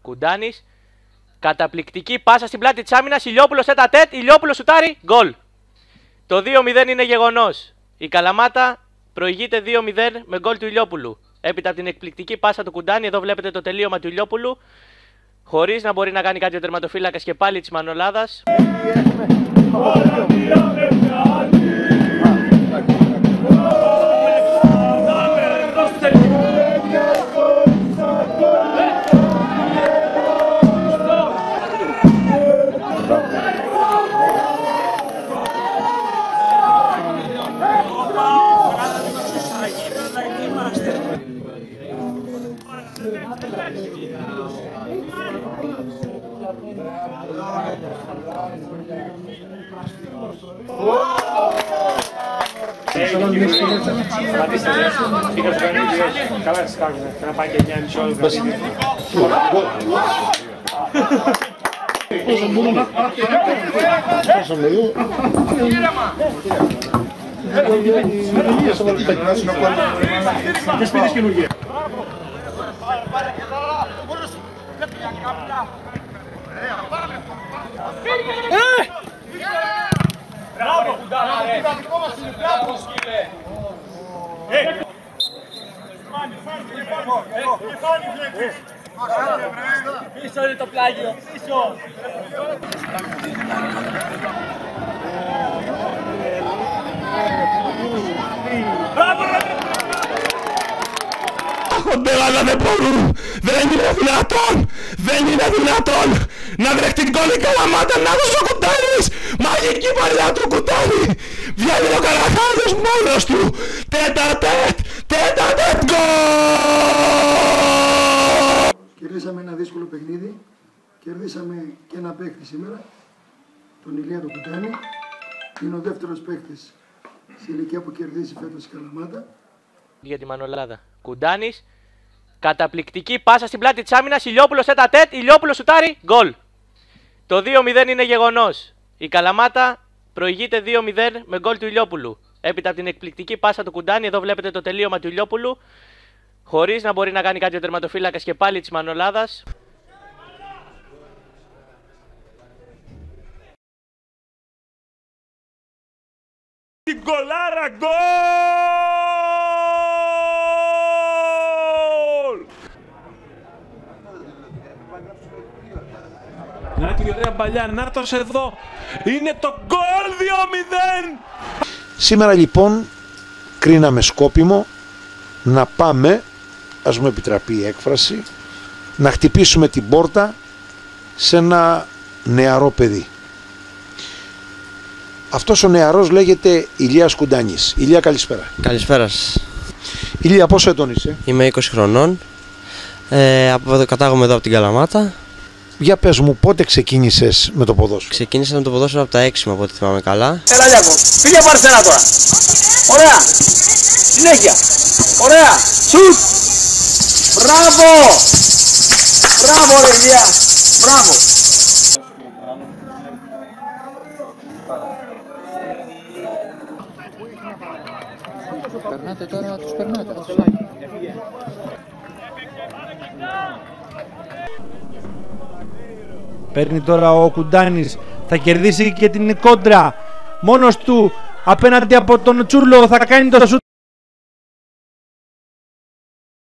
Κουντάνης. Καταπληκτική πάσα στην πλάτη της άμυνας. Ηλιόπουλος τέτα-τέτ. Ηλιόπουλος σουτάρει. Γκολ. Το 2-0 είναι γεγονός. Η Καλαμάτα προηγείται 2-0 με γκολ του Ηλιόπουλου. Έπειτα από την εκπληκτική πάσα του Κουντάνη, εδώ βλέπετε το τελείωμα του Ηλιόπουλου. Χωρίς να μπορεί να κάνει κάτι ο τερματοφύλακας και πάλι της Μανολάδας. Καλά τις κάνουμε, να πάει και 9,5 ώρες. Και σπίτης καινούργια. Μπράβο, Κουντάνα, ρε! Μπράβο, σκύλε! Πίσω είναι το πλάγιο, πίσω! Μπράβο, ρε! Αλλά δεν μπορούν! Δεν είναι δυνατόν! Δεν είναι δυνατόν! Να βρεχτεί γκολ η Καλαμάτα, να δώσει ο Κουντάνης! Μαγική παλιά του Κουντάνη! Βγαίνει ο Καραχάζος μόνος του! Τέτα-τέτ! Τέτα-τέτ γκολ! Κερδίσαμε ένα δύσκολο παιχνίδι. Κερδίσαμε και ένα παίκτη σήμερα, τον Ηλία τον Κουντάνη. Είναι ο δεύτερος παίκτης σε ηλικία που κερδίσει φέτος η Καλαμάτα. Για τη Μανολάδα. Κουντάνης. Καταπληκτική πάσα στην πλάτη της άμυνας. Ηλιόπουλος τέτα-τέτ. Ηλιόπουλος σουτάρει. Γκολ. Το 2-0 είναι γεγονός. Η Καλαμάτα προηγείται 2-0 με γκολ του Ηλιόπουλου. Έπειτα από την εκπληκτική πάσα του Κουντάνη, εδώ βλέπετε το τελείωμα του Ηλιόπουλου. Χωρίς να μπορεί να κάνει κάτι ο τερματοφύλακας και πάλι της Μανολάδας. Την κολάρα γκολ! Να την ωραία παλιά, Νάτος εδώ, είναι το γκολ 2-0! Σήμερα λοιπόν κρίναμε σκόπιμο να πάμε, ας μου επιτραπεί η έκφραση, να χτυπήσουμε την πόρτα σε ένα νεαρό παιδί. Αυτός ο νεαρός λέγεται Ηλίας Κουντάνης. Ηλία, καλησπέρα. Καλησπέρα σας. Ηλία, πόσο ετών είσαι? Είμαι 20 χρονών. Κατάγομαι εδώ από την Καλαμάτα. Για πες μου, πότε ξεκίνησες με το ποδόσφαιρο? Ξεκίνησα με το ποδόσφαιρο από τα 6 μου, από ό,τι θυμάμαι καλά. Έλα Λιάκο, πήγε πάρε ένα τώρα. Ωραία. Συνέχεια. Ωραία. Σουτ. Μπράβο. Μπράβο ρε Ηλία. Μπράβο. Περνάτε τώρα, τους περνάτε. Παίρνει τώρα ο Κουντάνης, θα κερδίσει και την κόντρα. Μόνος του απέναντι από τον Τσούρλο θα κάνει το σουτ.